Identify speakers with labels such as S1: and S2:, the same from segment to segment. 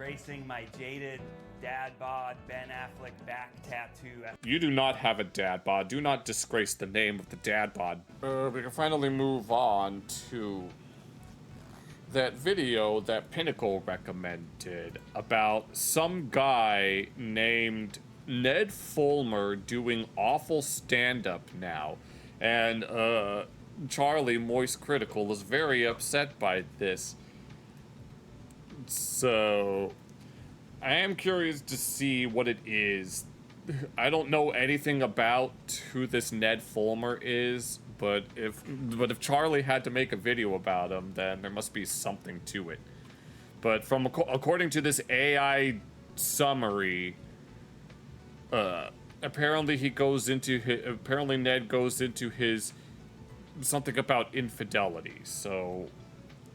S1: disgracing my jaded dad bod Ben Affleck back tattoo.
S2: You do not have a dad bod. Do not disgrace the name of the dad bod. We can finally move on to that video that Pinnacle recommended about some guy named Ned Fulmer doing awful stand-up now. And, Charlie, Moist Critical, is very upset by this. So, I am curious to see what it is. I don't know anything about who this Ned Fulmer is, but if Charlie had to make a video about him, then there must be something to it. But according to this AI summary, apparently Ned goes into his something about infidelity. So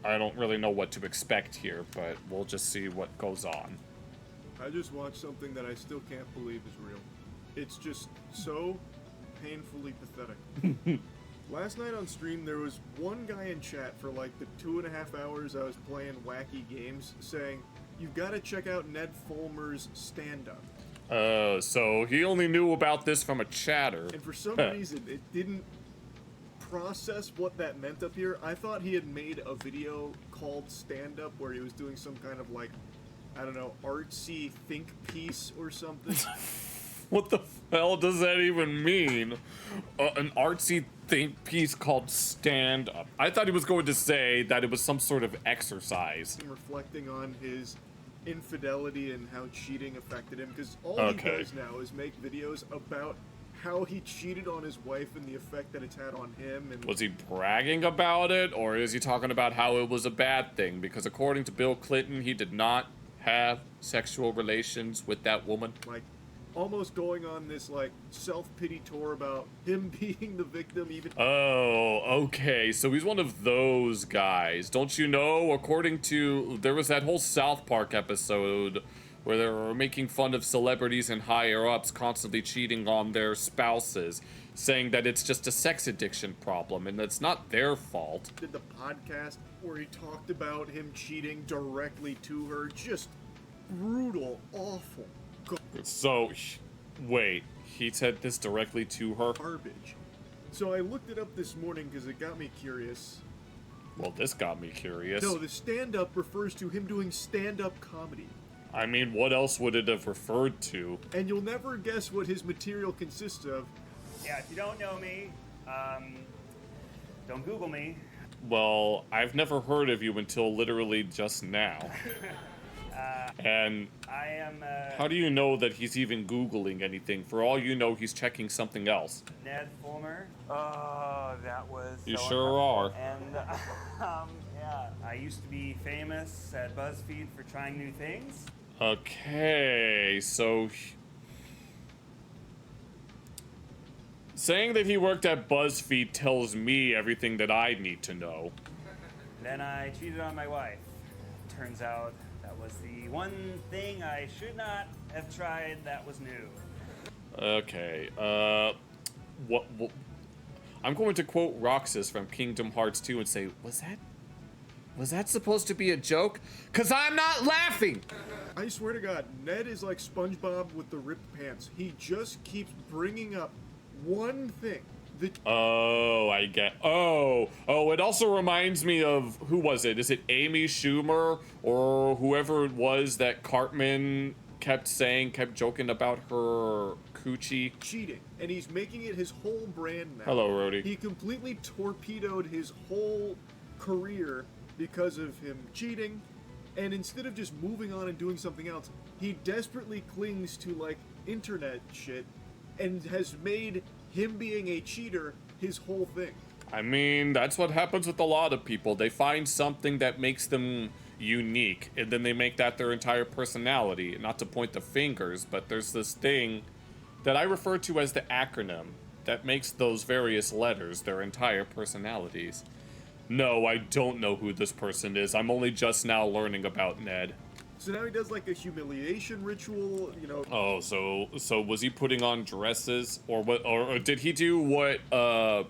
S2: I don't really know what to expect here, but we'll just see what goes on.
S3: I just watched something that I still can't believe is real. It's just so painfully pathetic. Last night on stream, there was one guy in chat for like the 2.5 hours I was playing wacky games saying, "You've got to check out Ned Fulmer's stand-up."
S2: So he only knew about this from a chatter.
S3: And for some reason, it didn't process what that meant up here. I thought he had made a video called stand-up where he was doing some kind of like, I don't know, artsy think piece or something.
S2: What the hell does that even mean? An artsy think piece called stand-up. I thought he was going to say that it was some sort of exercise.
S3: Reflecting on his infidelity and how cheating affected him, because all he does now is make videos about how he cheated on his wife and the effect that it's had on him. And
S2: was he bragging about it, or is he talking about how it was a bad thing? Because according to Bill Clinton, he did not have sexual relations with that woman.
S3: Like, almost going on this, like, self-pity tour about him being the victim even.
S2: Oh, okay. So he's one of those guys. Don't you know, according to... There was that whole South Park episode where they were making fun of celebrities and higher-ups constantly cheating on their spouses, saying that it's just a sex addiction problem, and it's not their fault.
S3: Did the podcast where he talked about him cheating directly to her. Just brutal, awful.
S2: So, wait, he said this directly to her?
S3: Garbage. So I looked it up this morning because it got me curious.
S2: Well, this got me curious.
S3: No, the stand-up refers to him doing stand-up comedy.
S2: I mean, what else would it have referred to?
S3: And you'll never guess what his material consists of.
S1: Yeah, if you don't know me, don't Google me.
S2: Well, I've never heard of you until literally just now. And
S1: I am,
S2: how do you know that he's even Googling anything? For all you know, he's checking something else.
S1: Ned Fulmer. Oh, that was
S2: You
S1: so
S2: sure are.
S1: And, yeah, I used to be famous at BuzzFeed for trying new things.
S2: Okay, so... Saying that he worked at BuzzFeed tells me everything that I need to know.
S1: Then I cheated on my wife. Turns out that was the one thing I should not have tried that was new.
S2: Okay, what I'm going to quote Roxas from Kingdom Hearts 2 and say, was that supposed to be a joke? 'Cause I'm not laughing!
S3: I swear to God, Ned is like SpongeBob with the ripped pants. He just keeps bringing up one thing.
S2: Oh, I get. Oh, it also reminds me of, who was it? Is it Amy Schumer or whoever it was that Cartman kept joking about her coochie?
S3: Cheating. And he's making it his whole brand now.
S2: Hello, Rhodey.
S3: He completely torpedoed his whole career because of him cheating. And instead of just moving on and doing something else, he desperately clings to, like, internet shit and has made him being a cheater his whole thing.
S2: I mean, that's what happens with a lot of people. They find something that makes them unique, and then they make that their entire personality. Not to point the fingers, but there's this thing that I refer to as the acronym that makes those various letters their entire personalities. No, I don't know who this person is. I'm only just now learning about Ned.
S3: So now he does like a humiliation ritual, you know.
S2: Oh, so was he putting on dresses, or what? Or did he do what The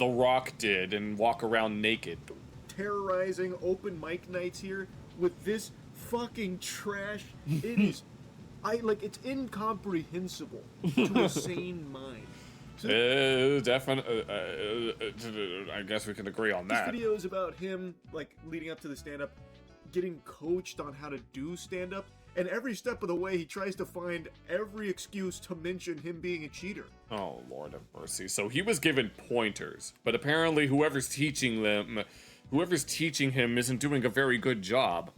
S2: Rock did and walk around naked?
S3: Terrorizing open mic nights here with this fucking trash. It is, it's incomprehensible to a sane mind.
S2: Definitely. I guess we can agree on that.
S3: This video is about him, like, leading up to the stand-up, getting coached on how to do stand-up, and every step of the way he tries to find every excuse to mention him being a cheater.
S2: Oh, Lord of mercy. So he was given pointers, but apparently whoever's teaching him isn't doing a very good job.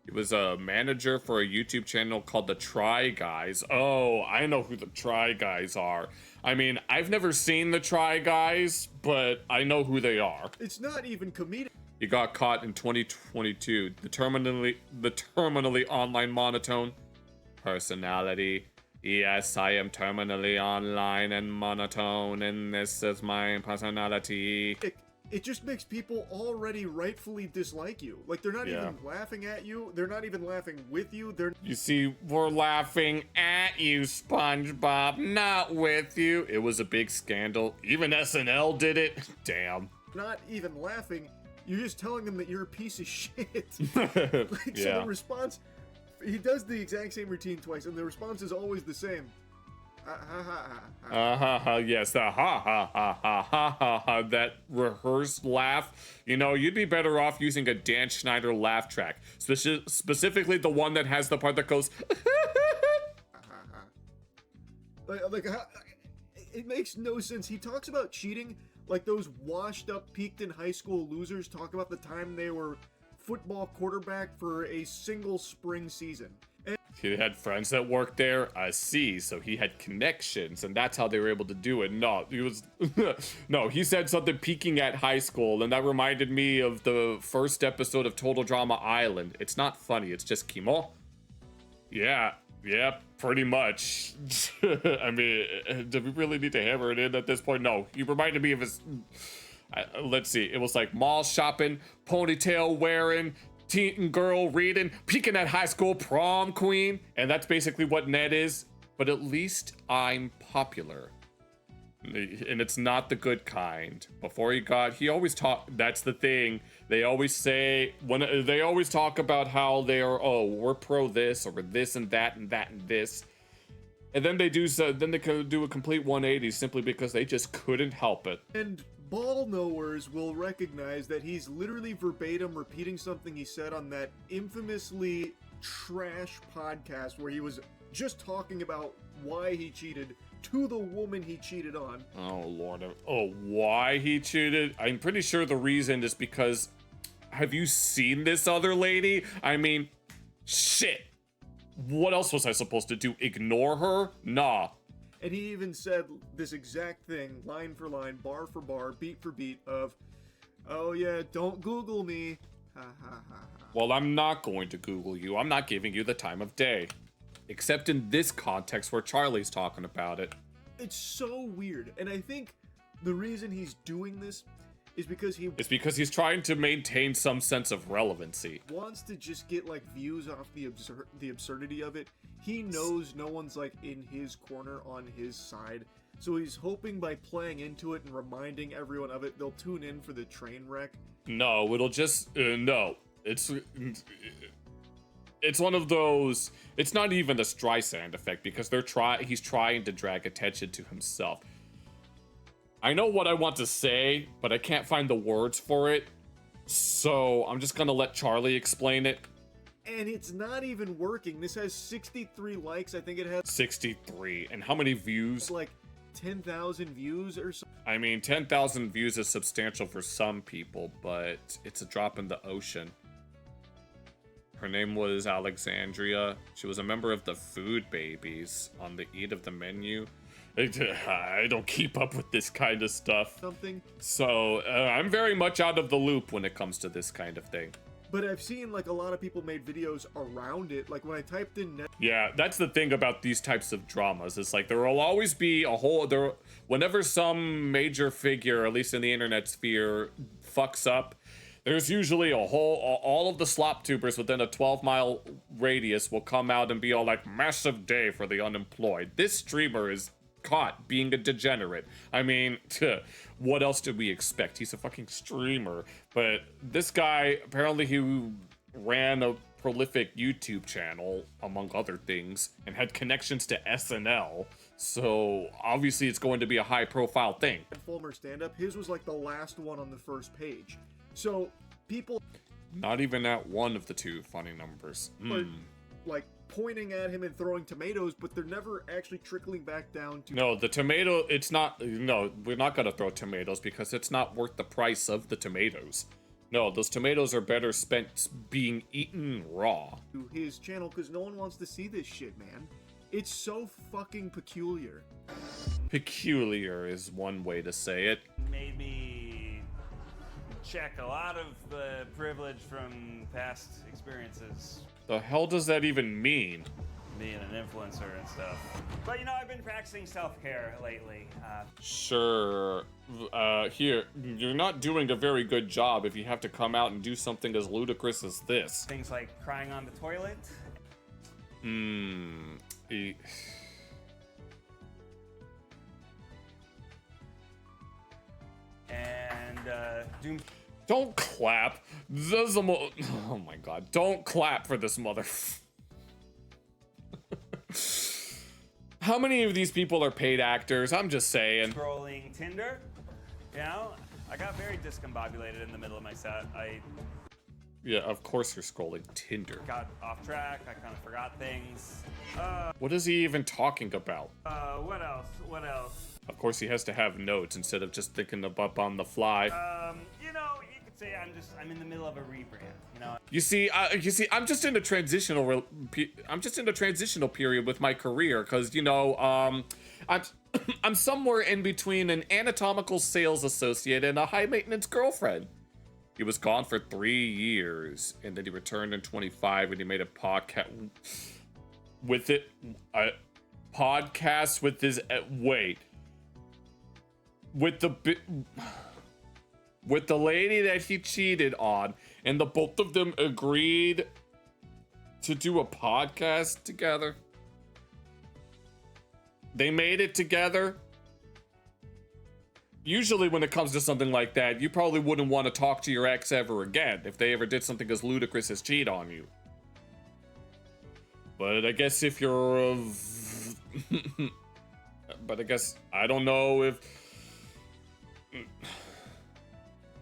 S2: He was a manager for a YouTube channel called The Try Guys. Oh, I know who The Try Guys are. I mean, I've never seen The Try Guys, but I know who they are.
S3: It's not even comedic.
S2: He got caught in 2022. The terminally online monotone personality. Yes, I am terminally online and monotone, and this is my personality.
S3: It just makes people already rightfully dislike you. Like, they're not even laughing at you. They're not even laughing with you.
S2: You see, we're laughing at you, SpongeBob, not with you. It was a big scandal. Even SNL did it. Damn.
S3: Not even laughing. You're just telling them that you're a piece of shit. So the response, he does the exact same routine twice, and the response is always the same.
S2: Yes, the ha, that rehearsed laugh. You know, you'd be better off using a Dan Schneider laugh track. Specifically the one that has the part that goes,
S3: it makes no sense. He talks about cheating like those washed up, peaked in high school losers talk about the time they were football quarterback for a single spring season. And
S2: he had friends that worked there, I see, so he had connections, and that's how they were able to do it. No, he was, no, he said something peaking at high school, and that reminded me of the first episode of Total Drama Island. It's not funny, it's just Kimo. Yeah, pretty much. I mean, do we really need to hammer it in at this point? No, he reminded me of his, let's see, it was like mall shopping, ponytail wearing, teen girl reading, peeking at high school prom queen, and that's basically what Ned is. But at least I'm popular, and it's not the good kind. Before he always that's the thing, they always say, when they always talk about how they are, oh, we're pro this or this and that and that and this, and then they could do a complete 180 simply because they just couldn't help it.
S3: And ball knowers will recognize that he's literally verbatim repeating something he said on that infamously trash podcast where he was just talking about why he cheated to the woman he cheated on.
S2: Oh, Lord. Oh, why he cheated? I'm pretty sure the reason is because, have you seen this other lady? I mean, shit. What else was I supposed to do? Ignore her? Nah.
S3: And he even said this exact thing, line for line, bar for bar, beat for beat of, oh yeah, don't Google me. Ha ha ha ha.
S2: Well, I'm not going to Google you. I'm not giving you the time of day. Except in this context where Charlie's talking about it.
S3: It's so weird. And I think the reason he's doing this is because
S2: he's trying to maintain some sense of relevancy.
S3: Wants to just get like views off the absurdity of it. He knows no one's like in his corner on his side. So he's hoping by playing into it and reminding everyone of it, they'll tune in for the train wreck.
S2: No, it'll just no. It's one of those. It's not even the Streisand effect because he's trying to drag attention to himself. I know what I want to say, but I can't find the words for it. So I'm just gonna let Charlie explain it.
S3: And it's not even working. This has 63 likes. I think it has
S2: 63. And how many views?
S3: Like 10,000 views or something.
S2: I mean, 10,000 views is substantial for some people, but it's a drop in the ocean. Her name was Alexandria. She was a member of the Food Babies on the Eat of the Menu. I don't keep up with this kind of stuff. So I'm very much out of the loop when it comes to this kind of thing.
S3: But I've seen like a lot of people made videos around it. Like when I typed in Ned.
S2: Yeah, that's the thing about these types of dramas. It's like there will always be whenever some major figure, at least in the internet sphere, fucks up, there's usually all of the slop tubers within a 12-mile radius will come out and be all like, massive day for the unemployed. This streamer is caught being a degenerate. I mean, what else did we expect? He's a fucking streamer. But this guy, apparently he ran a prolific YouTube channel, among other things, and had connections to SNL. So obviously it's going to be a high-profile thing.
S3: Ned Fulmer stand-up, his was like the last one on the first page. So people
S2: Not even at one of the two funny numbers.
S3: are like pointing at him and throwing tomatoes, but they're never actually trickling back down to.
S2: No, the tomato, it's not, no, we're not gonna throw tomatoes because it's not worth the price of the tomatoes. No, those tomatoes are better spent being eaten raw.
S3: To his channel, because no one wants to see this shit, man. It's so fucking peculiar.
S2: Peculiar is one way to say it.
S1: Made me check a lot of the privilege from past experiences.
S2: The hell does that even mean?
S1: Being an influencer and stuff. But you know, I've been practicing self-care lately.
S2: Sure. Here, you're not doing a very good job if you have to come out and do something as ludicrous as this.
S1: Things like crying on the toilet. And doom.
S2: Don't clap. This is oh my god. Don't clap for this mother. How many of these people are paid actors? I'm just saying.
S1: Scrolling Tinder. You know, I got very discombobulated in the middle of my set. I
S2: Yeah, of course you're scrolling Tinder.
S1: got off track. I kind of forgot things.
S2: What is he even talking about?
S1: What else? What else?
S2: Of course he has to have notes instead of just thinking up on the fly.
S1: You know, you could say I'm in the middle of a rebrand. You know.
S2: You see, I'm just in a transitional period with my career, because you know, I'm somewhere in between an anatomical sales associate and a high maintenance girlfriend. He was gone for 3 years, and then he returned in 25, and he made a podcast with it. Podcast with his with the lady that he cheated on, and the both of them agreed to do a podcast together. They made it together. Usually when it comes to something like that, you probably wouldn't want to talk to your ex ever again if they ever did something as ludicrous as cheat on you. But I guess if you're but I guess, I don't know if...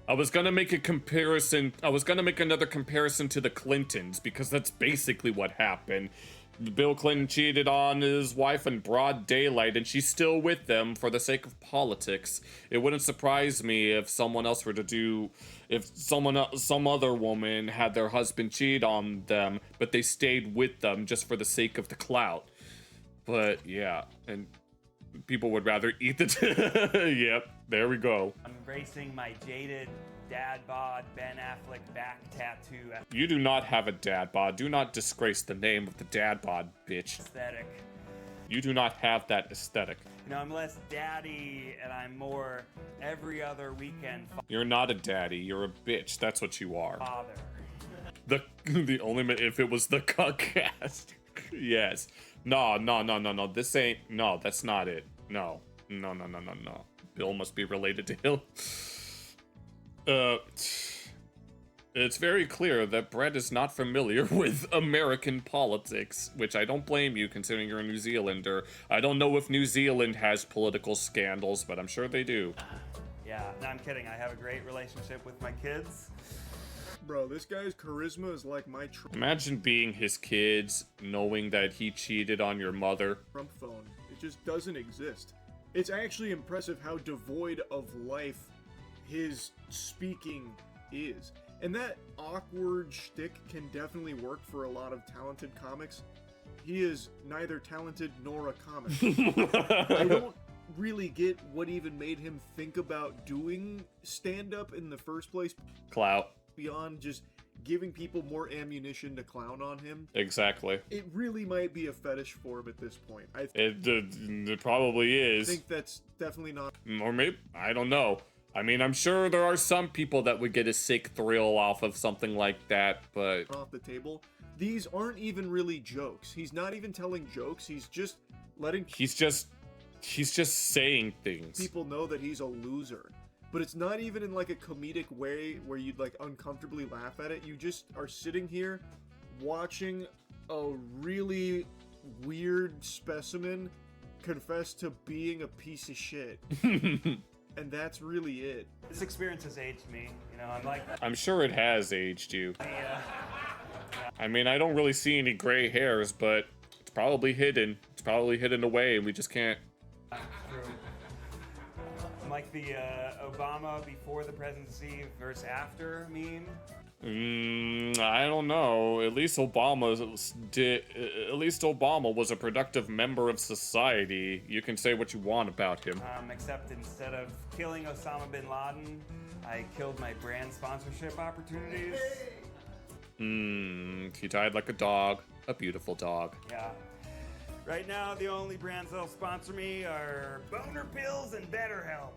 S2: I was gonna make a comparison. I was gonna make another comparison to the Clintons, because that's basically what happened. Bill Clinton cheated on his wife in broad daylight, and she's still with them for the sake of politics. It wouldn't surprise me if someone else were to do, if some other woman had their husband cheat on them, but they stayed with them just for the sake of the clout. But yeah, and people would rather eat the. Yep, there we go.
S1: I'm embracing my jaded dad bod Ben Affleck back tattoo
S2: You do not have a dad bod. Do not disgrace the name of the dad bod, bitch.
S1: aesthetic.
S2: You do not have that aesthetic.
S1: You know, I'm less daddy and I'm more every other weekend
S2: You're not a daddy. You're a bitch. That's what you are.
S1: father.
S2: The only if it was the cuckcast. Yes. No. This ain't. No, that's not it. No. Bill must be related to him. It's very clear that Brett is not familiar with American politics, which I don't blame you considering you're a New Zealander. I don't know if New Zealand has political scandals, but I'm sure they do.
S1: Yeah, no, I'm kidding. I have a great relationship with my kids.
S3: Bro, this guy's charisma is like my
S2: Imagine being his kids, knowing that he cheated on your mother.
S3: Trump phone. It just doesn't exist. It's actually impressive how devoid of life his speaking is. And that awkward shtick can definitely work for a lot of talented comics. He is neither talented nor a comic. I don't really get what even made him think about doing stand-up in the first place.
S2: Clout.
S3: Beyond just giving people more ammunition to clown on him.
S2: Exactly.
S3: It really might be a fetish for him at this point.
S2: It probably is.
S3: I think that's definitely not.
S2: Or maybe, I don't know. I mean, I'm sure there are some people that would get a sick thrill off of something like that, but...
S3: Off the table. These aren't even really jokes. He's not even telling jokes. He's just letting...
S2: He's just saying things.
S3: People know that he's a loser. But it's not even in like a comedic way where you'd like uncomfortably laugh at it. You just are sitting here watching a really weird specimen confess to being a piece of shit. And that's really it.
S1: This experience has aged me. You know, I'm like,
S2: I'm sure it has aged you.
S1: yeah.
S2: I mean, I don't really see any gray hairs, but it's probably hidden. It's probably hidden away, and we just can't.
S1: I'm like the Obama before the presidency versus after meme.
S2: I don't know. At least Obama was a productive member of society. You can say what you want about him.
S1: Except instead of killing Osama bin Laden, I killed my brand sponsorship opportunities.
S2: He died like a dog. A beautiful dog.
S1: Yeah. Right now, the only brands that'll sponsor me are Boner Pills and BetterHelp.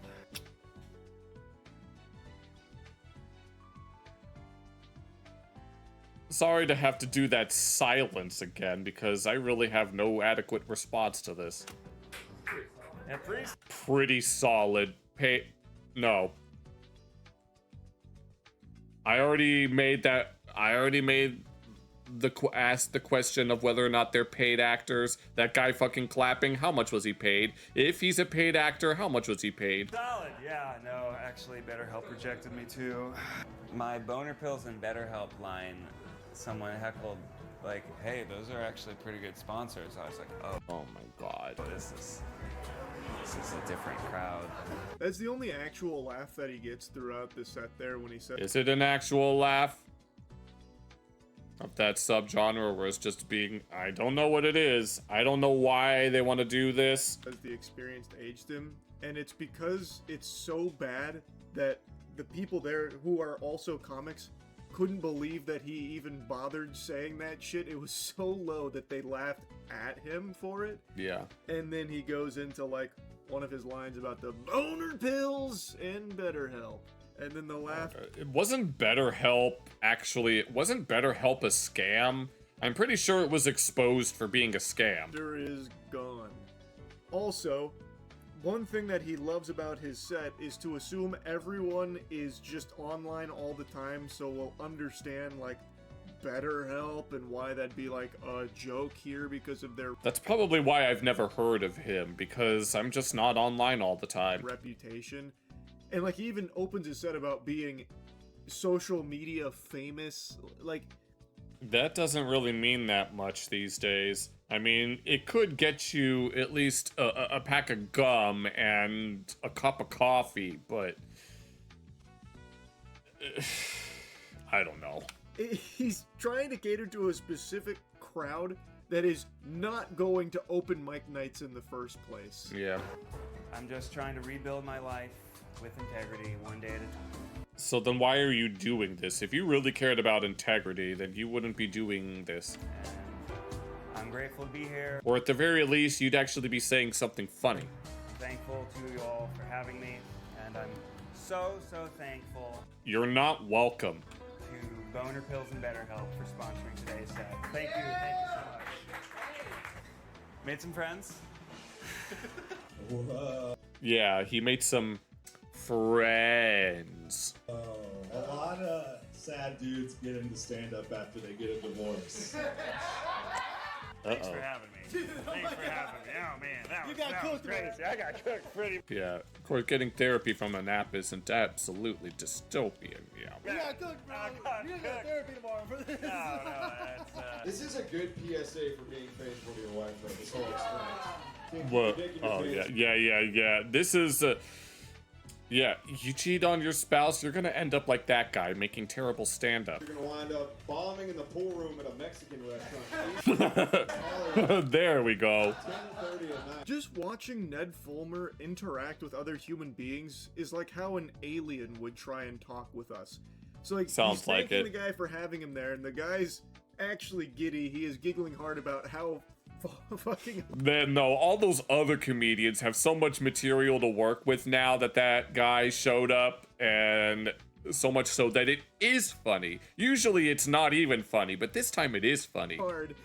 S2: Sorry to have to do that silence again, because I really have no adequate response to this.
S1: Yeah,
S2: Pretty solid. No. I already made asked the question of whether or not they're paid actors. That guy fucking clapping, how much was he paid? If he's a paid actor, how much was he paid?
S1: Solid, yeah. No, actually, BetterHelp rejected me too. My Boner Pills and BetterHelp line, someone heckled, like, hey, those are actually pretty good sponsors. I was like,
S2: Oh my god.
S1: this is a different crowd.
S3: That's the only actual laugh that he gets throughout the set there when he said,
S2: Is it an actual laugh? Of that subgenre where it's just being, I don't know what it is. I don't know why they want to do this.
S3: as the experience aged him. And it's because it's so bad that the people there who are also comics couldn't believe that he even bothered saying that shit. It was so low that they laughed at him for it.
S2: Yeah.
S3: And then he goes into like one of his lines about the boner pills and BetterHelp. And then the laugh.
S2: It wasn't BetterHelp, actually. It wasn't BetterHelp a scam. I'm pretty sure it was exposed for being a scam.
S3: Is gone. Also, one thing that he loves about his set is to assume everyone is just online all the time, so we'll understand like BetterHelp and why that'd be like a joke here because of their
S2: That's probably why I've never heard of him, because I'm just not online all the time.
S3: reputation. And like he even opens his set about being social media famous. Like,
S2: That doesn't really mean that much these days. I mean, it could get you at least a pack of gum and a cup of coffee, but I don't know.
S3: he's trying to cater to a specific crowd that is not going to open mic nights in the first place.
S2: Yeah.
S1: I'm just trying to rebuild my life with integrity, one day at a time.
S2: So then why are you doing this? If you really cared about integrity, then you wouldn't be doing this.
S1: And I'm grateful to be here.
S2: Or at the very least, you'd actually be saying something funny.
S1: Thankful to you all for having me, and I'm so thankful
S2: You're not welcome.
S1: to Boner Pills and BetterHelp for sponsoring today's set. Thank you so much. Made some friends.
S2: Yeah, he made some friends.
S4: A lot of sad dudes get into stand-up after they get a divorce.
S1: Thanks for having me. Thanks for having me. Oh man, that was crazy. I got cooked pretty.
S2: Yeah, of course, getting therapy from an app isn't absolutely dystopian. Yeah.
S4: You got cooked, bro. You didn't go to therapy tomorrow for this.
S1: No, that's
S5: This is a good PSA for being faithful to your wife, though, this whole experience.
S2: What?
S5: Dick in your
S2: Oh,
S5: pants.
S2: yeah. This is, yeah, you cheat on your spouse, you're gonna end up like that guy, making terrible stand-up.
S5: You're gonna wind up bombing in the pool room at a Mexican restaurant.
S2: There we go.
S5: 10:30 at night.
S3: Just watching Ned Fulmer interact with other human beings is like how an alien would try and talk with us. So like
S2: Sounds
S3: he's
S2: like
S3: thanking
S2: it.
S3: the guy for having him there, and the guy's actually giddy. He is giggling hard about how fucking
S2: Then, no, all those other comedians have so much material to work with now that that guy showed up, and so much so that it is funny. Usually it's not even funny, but this time it is funny.
S3: hard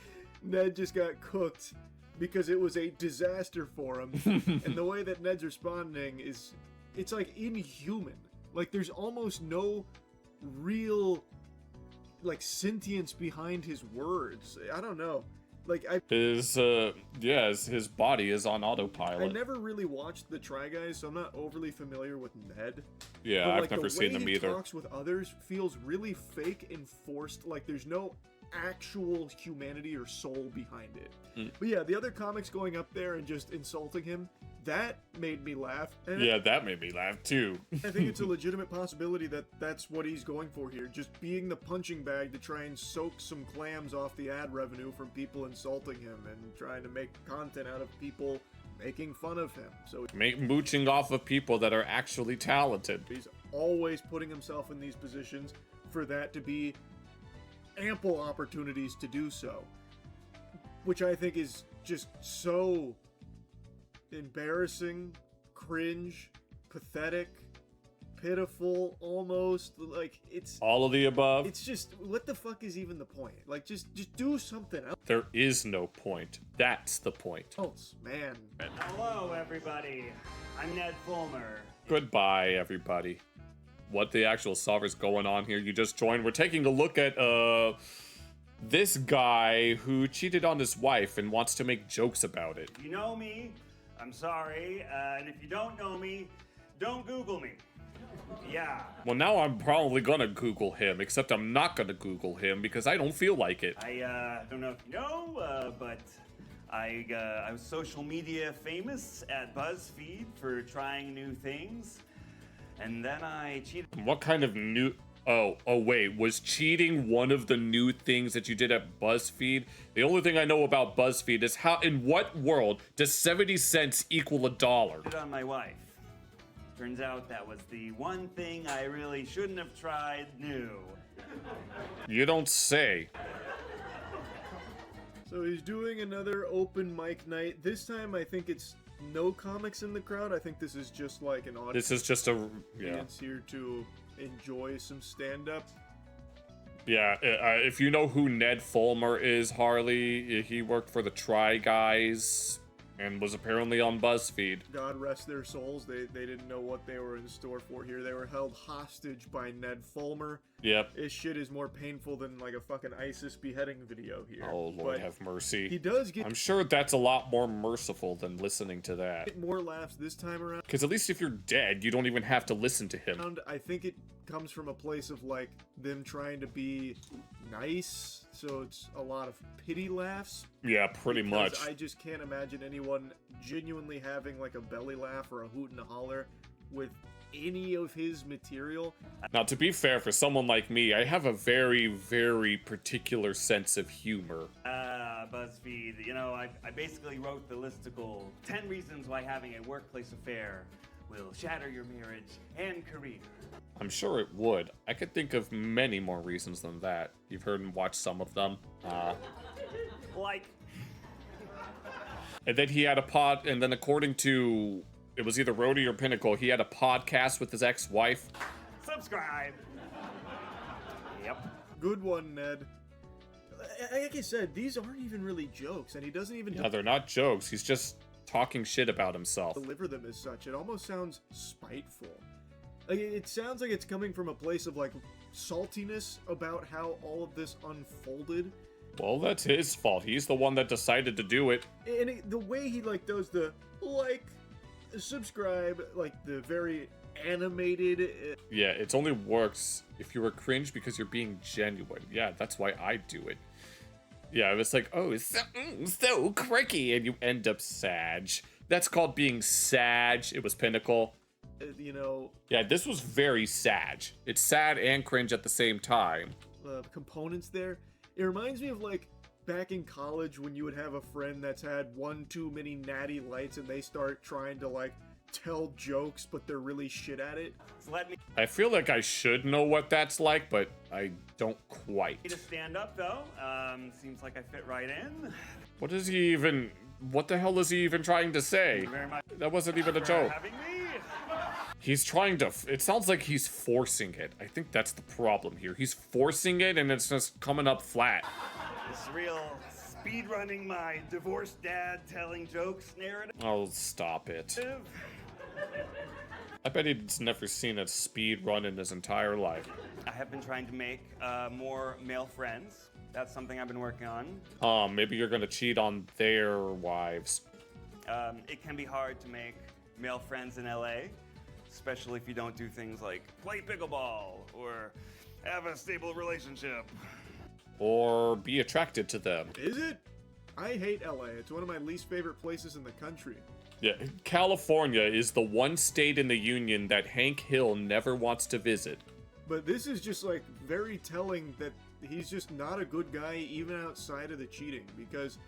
S3: Ned just got cooked because it was a disaster for him. And the way that Ned's responding is, it's like inhuman. Like there's almost no real like sentience behind his words. I don't know. Like
S2: his body is on autopilot.
S3: I never really watched the Try Guys, so I'm not overly familiar with Ned.
S2: Yeah,
S3: but,
S2: I've
S3: like,
S2: never seen them
S3: The way
S2: either.
S3: he talks with others feels really fake and forced. Like there's no actual humanity or soul behind it. But yeah, the other comics going up there and just insulting him, that made me laugh. And
S2: Yeah, that made me laugh too.
S3: I think it's a legitimate possibility that that's what he's going for here, just being the punching bag to try and soak some clams off the ad revenue from people insulting him and trying to make content out of people making fun of him. So
S2: Mooching off of people that are actually talented.
S3: he's always putting himself in these positions for that to be ample opportunities to do so, which I think is just so embarrassing, cringe, pathetic, pitiful, almost. Like it's
S2: All of the above.
S3: it's just, what the fuck is even the point? Like just do something
S2: There is no point. That's the point.
S3: else, man.
S1: Hello, everybody. I'm Ned Fulmer.
S2: Goodbye, everybody. What the actual solver's going on here? You just joined. We're taking a look at this guy who cheated on his wife and wants to make jokes about it.
S1: If you know me, I'm sorry. And if you don't know me, don't Google me. Yeah.
S2: Well, now I'm probably gonna Google him, except I'm not gonna Google him because I don't feel like it.
S1: I don't know if you know, but I was social media famous at BuzzFeed for trying new things. And then I cheated.
S2: What kind of new... Oh, wait. Was cheating one of the new things that you did at BuzzFeed? The only thing I know about BuzzFeed is how... In what world does 70 cents equal $1?
S1: On my wife. Turns out that was the one thing I really shouldn't have tried new.
S2: You don't say.
S3: So he's doing another open mic night. This time I think it's no comics in the crowd. I think this is just like an audience
S2: This is just a... Yeah.
S3: here to enjoy some stand-up.
S2: Yeah, if you know who Ned Fulmer is, Harley, he worked for the Try Guys and was apparently on BuzzFeed.
S3: God rest their souls. They didn't know what they were in store for here. They were held hostage by Ned Fulmer.
S2: Yep.
S3: This shit is more painful than like a fucking ISIS beheading video here.
S2: Oh, Lord
S3: But
S2: have mercy.
S3: he does get
S2: I'm sure that's a lot more merciful than listening to that.
S3: more laughs this time around.
S2: Because at least if you're dead, you don't even have to listen to him.
S3: I think it comes from a place of like them trying to be nice, so it's a lot of pity laughs.
S2: Yeah, pretty
S3: Because
S2: much.
S3: I just can't imagine anyone genuinely having like a belly laugh or a hoot and a holler with any of his material.
S2: Now, to be fair, for someone like me, I have a very, very particular sense of humor.
S1: BuzzFeed, you know, I basically wrote the listicle 10 reasons why having a workplace affair will shatter your marriage and career.
S2: I'm sure it would. I could think of many more reasons than that. You've heard and watched some of them.
S1: Like,
S2: And then he had and then according to, it was either Rhodey or Pinnacle, he had a podcast with his ex-wife.
S1: subscribe. Yep.
S3: Good one, Ned. Like I said, these aren't even really jokes, and he doesn't even
S2: Yeah, they're not jokes. He's just talking shit about himself.
S3: deliver them as such. It almost sounds spiteful. Like, it sounds like it's coming from a place of like saltiness about how all of this unfolded.
S2: Well, that's his fault. He's the one that decided to do it.
S3: And the way he like does the like, subscribe, like the very animated.
S2: Yeah, it only works if you're a cringe because you're being genuine. Yeah, that's why I do it. Yeah, it's like, oh, it's so quirky, and you end up sag. That's called being sag. It was Pinnacle.
S3: You know,
S2: Yeah, this was very sag. It's sad and cringe at the same time.
S3: components there. It reminds me of like back in college when you would have a friend that's had one too many natty lights and they start trying to like tell jokes, but they're really shit at it.
S1: So let me
S2: I feel like I should know what that's like, but I don't quite.
S1: to stand up though. Seems like I fit right in.
S2: What the hell is he even trying to say?
S1: Thank you very much
S2: That wasn't even a
S1: for
S2: joke.
S1: having me.
S2: He's trying to, it sounds like he's forcing it. I think that's the problem here. He's forcing it and it's just coming up flat.
S1: This real speed running my divorced dad telling jokes narrative.
S2: Oh, stop it. I bet he's never seen a speed run in his entire life.
S1: I have been trying to make more male friends. That's something I've been working on.
S2: Maybe you're gonna cheat on their wives.
S1: It can be hard to make male friends in LA, especially if you don't do things like play pickleball or have a stable relationship.
S2: Or be attracted to them.
S3: Is it? I hate LA. It's one of my least favorite places in the country.
S2: Yeah, California is the one state in the union that Hank Hill never wants to visit.
S3: But this is just like very telling that he's just not a good guy even outside of the cheating, because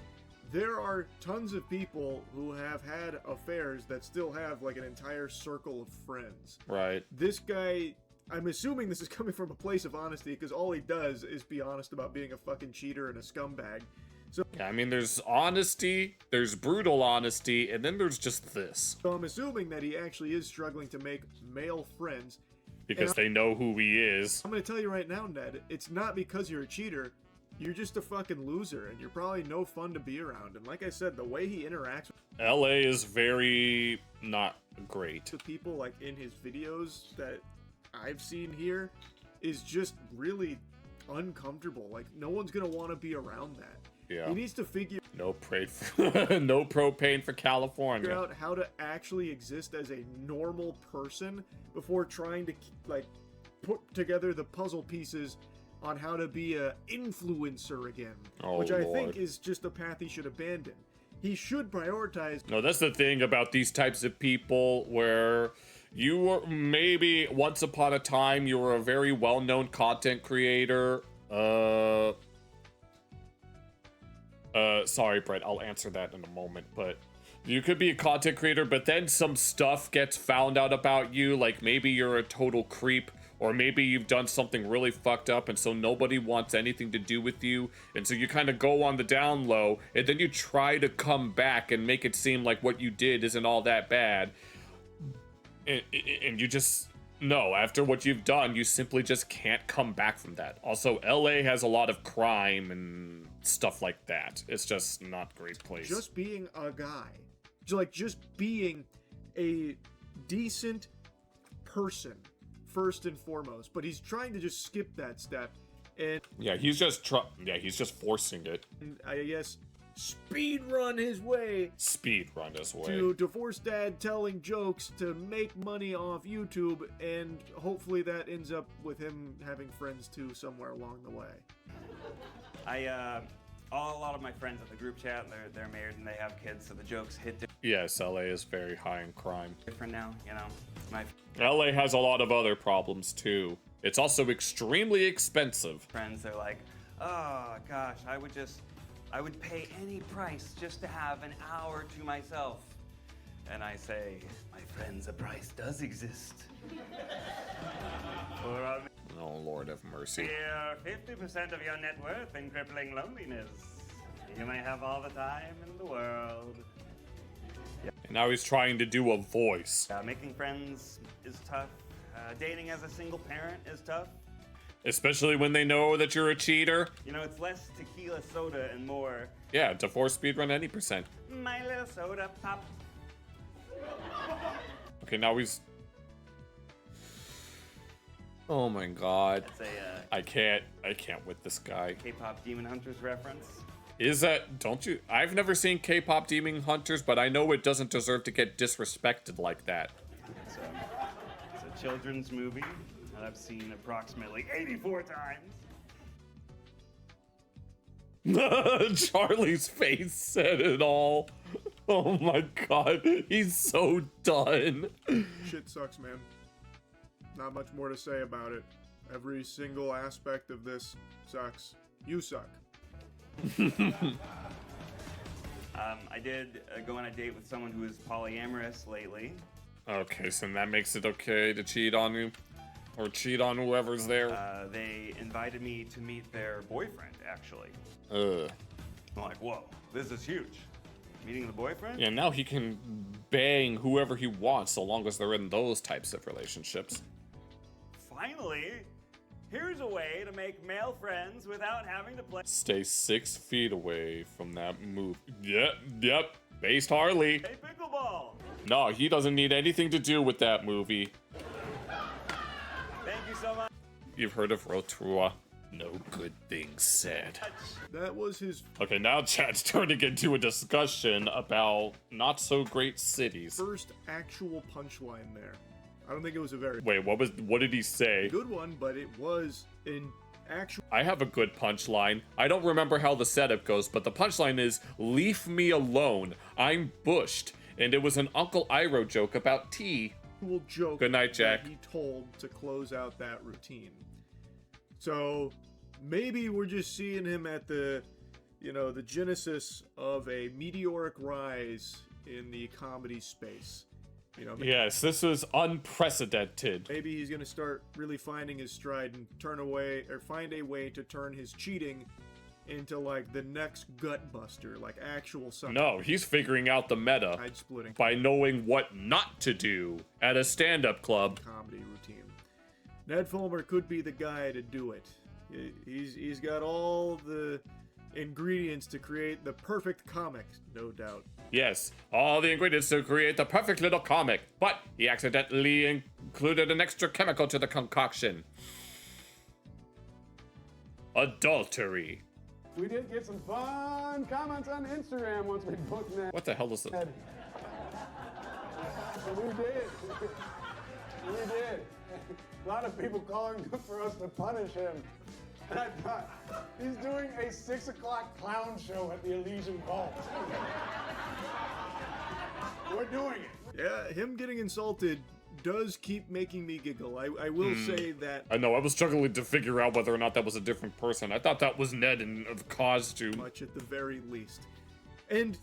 S3: there are tons of people who have had affairs that still have like an entire circle of friends.
S2: Right.
S3: This guy, I'm assuming this is coming from a place of honesty, because all he does is be honest about being a fucking cheater and a scumbag. So
S2: Yeah, I mean, there's honesty, there's brutal honesty, and then there's just this.
S3: I'm assuming that he actually is struggling to make male friends.
S2: Because they know who he is.
S3: I'm gonna tell you right now, Ned, it's not because you're a cheater. You're just a fucking loser, and you're probably no fun to be around. And like I said, the way he interacts
S2: LA is very not great.
S3: with people, like in his videos that I've seen here, is just really uncomfortable. Like, no one's gonna want to be around that.
S2: Yeah.
S3: He needs to figure
S2: No no propane for California.
S3: out how to actually exist as a normal person before trying to like put together the puzzle pieces on how to be a influencer again,
S2: Oh,
S3: which I
S2: Lord.
S3: think is just a path he should abandon. He should prioritize
S2: No, that's the thing about these types of people, where you were maybe once upon a time you were a very well-known content creator. Sorry, Brett, I'll answer that in a moment, but you could be a content creator, but then some stuff gets found out about you, like maybe you're a total creep, or maybe you've done something really fucked up, and so nobody wants anything to do with you, and so you kind of go on the down low, and then you try to come back and make it seem like what you did isn't all that bad, and you just... No, after what you've done, you simply just can't come back from that. Also, LA has a lot of crime and stuff like that. It's just not a great place.
S3: just being a guy, just being a decent person first and foremost. But he's trying to just skip that step, and
S2: Yeah, he's just forcing it.
S3: I guess speed run his way
S2: Speed run his way.
S3: to divorce dad telling jokes to make money off YouTube, and hopefully that ends up with him having friends too somewhere along the way.
S1: A lot of my friends in the group chat, they're married and they have kids, so the jokes hit
S2: Yes, LA is very high in crime.
S1: different now, you know. My
S2: LA has a lot of other problems too. It's also extremely expensive.
S1: friends, they're like, oh gosh, I would pay any price just to have an hour to myself. And I say, my friends, a price does exist. For a
S2: Oh, Lord have mercy.
S1: mere 50% of your net worth in crippling loneliness, you may have all the time in the world.
S2: And now he's trying to do a voice.
S1: Making friends is tough. Dating as a single parent is tough.
S2: Especially when they know that you're a cheater.
S1: You know, it's less tequila soda and more
S2: Yeah, divorce speedrun any percent.
S1: my little soda pop.
S2: Okay, now he's... Oh my god.
S1: It's a
S2: I can't with this guy.
S1: K-pop Demon Hunters reference.
S2: Is that, don't you? I've never seen K-pop Demon Hunters, but I know it doesn't deserve to get disrespected like that.
S1: It's a children's movie that I've seen approximately 84 times.
S2: Charlie's face said it all. Oh my god, he's so done.
S3: Shit sucks, man. Not much more to say about it. Every single aspect of this sucks. You suck.
S1: I did go on a date with someone who is polyamorous lately.
S2: Okay, so that makes it okay to cheat on you? Or cheat on whoever's there?
S1: They invited me to meet their boyfriend, actually.
S2: I'm
S1: like, whoa, this is huge. Meeting the boyfriend?
S2: Yeah, now he can bang whoever he wants so long as they're in those types of relationships.
S1: Finally, here's a way to make male friends without having to play
S2: Stay 6 feet away from that move. Yep, based Harley.
S1: pickleball.
S2: No, he doesn't need anything to do with that movie.
S1: Thank you so much.
S2: You've heard of Rotorua? No good things said.
S3: That was his
S2: Okay, now chat's turning into a discussion about not so great cities.
S3: first actual punchline there. I don't think it was a very
S2: Wait, what did he say?
S3: good one, but it was an actual.
S2: I have a good punchline. I don't remember how the setup goes, but the punchline is, "Leave me alone. I'm bushed." And it was an Uncle Iroh joke about tea.
S3: Joke
S2: Good night, Jack.
S3: that he told to close out that routine. So maybe we're just seeing him at the genesis of a meteoric rise in the comedy space.
S2: Yes, this is unprecedented.
S3: Maybe he's gonna start really finding his stride and find a way to turn his cheating into like the next gut buster, like actual something.
S2: No, he's figuring out the meta
S3: Side splitting
S2: by knowing what not to do at a stand-up club.
S3: comedy routine. Ned Fulmer could be the guy to do it. He's got all the ingredients to create the perfect comic, no doubt.
S2: Yes, all the ingredients to create the perfect little comic, but he accidentally included an extra chemical to the concoction. Adultery.
S6: We did get some fun comments on Instagram once we booked Ned.
S2: What the hell is it?
S6: We did. We did. A lot of people calling for us to punish him. And I thought, he's doing a 6 o'clock clown show at the Elysian Vault. We're doing it.
S3: Yeah, him getting insulted does keep making me giggle. I will say that
S2: I know, I was struggling to figure out whether or not that was a different person. I thought that was Ned in a costume.
S3: much at the very least. And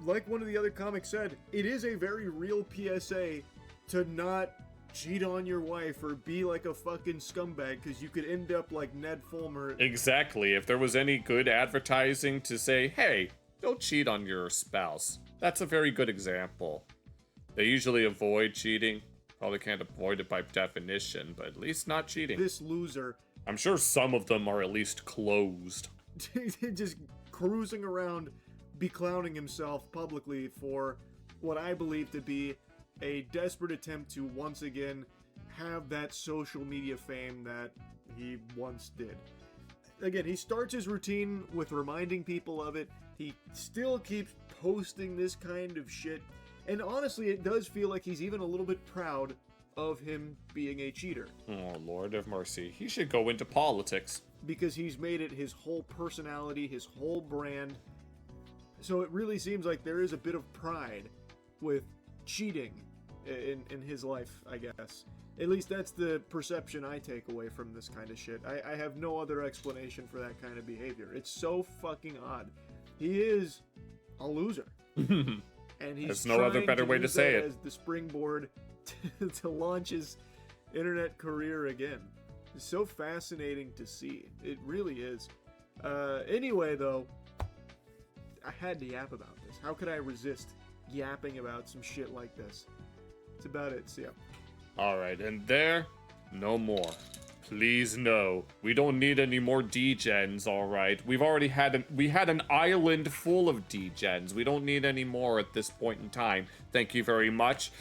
S3: like one of the other comics said, it is a very real PSA to not cheat on your wife or be like a fucking scumbag, because you could end up like Ned Fulmer.
S2: Exactly, if there was any good advertising to say, hey, don't cheat on your spouse. That's a very good example. They usually avoid cheating. Probably can't avoid it by definition, but at least not cheating.
S3: This loser
S2: I'm sure some of them are at least closed.
S3: just cruising around, beclowning himself publicly for what I believe to be a desperate attempt to once again have that social media fame that he once did. Again, he starts his routine with reminding people of it. He still keeps posting this kind of shit. And honestly, it does feel like he's even a little bit proud of him being a cheater.
S2: Oh, Lord have mercy. He should go into politics.
S3: Because he's made it his whole personality, his whole brand. So it really seems like there is a bit of pride with cheating in his life, I guess. At least that's the perception I take away from this kind of shit. I have no other explanation for that kind of behavior. It's so fucking odd. He is a loser. And he's
S2: There's no other
S3: trying
S2: better way to
S3: use
S2: say
S3: that
S2: it.
S3: as the springboard to launch his internet career again. It's so fascinating to see. It really is. Anyway, though, I had to yap about this. How could I resist yapping about some shit like this? That's about it. So, yeah.
S2: Alright, and there, no more. Please no. We don't need any more D-gens, alright? We've already had an island full of D-gens. We don't need any more at this point in time. Thank you very much.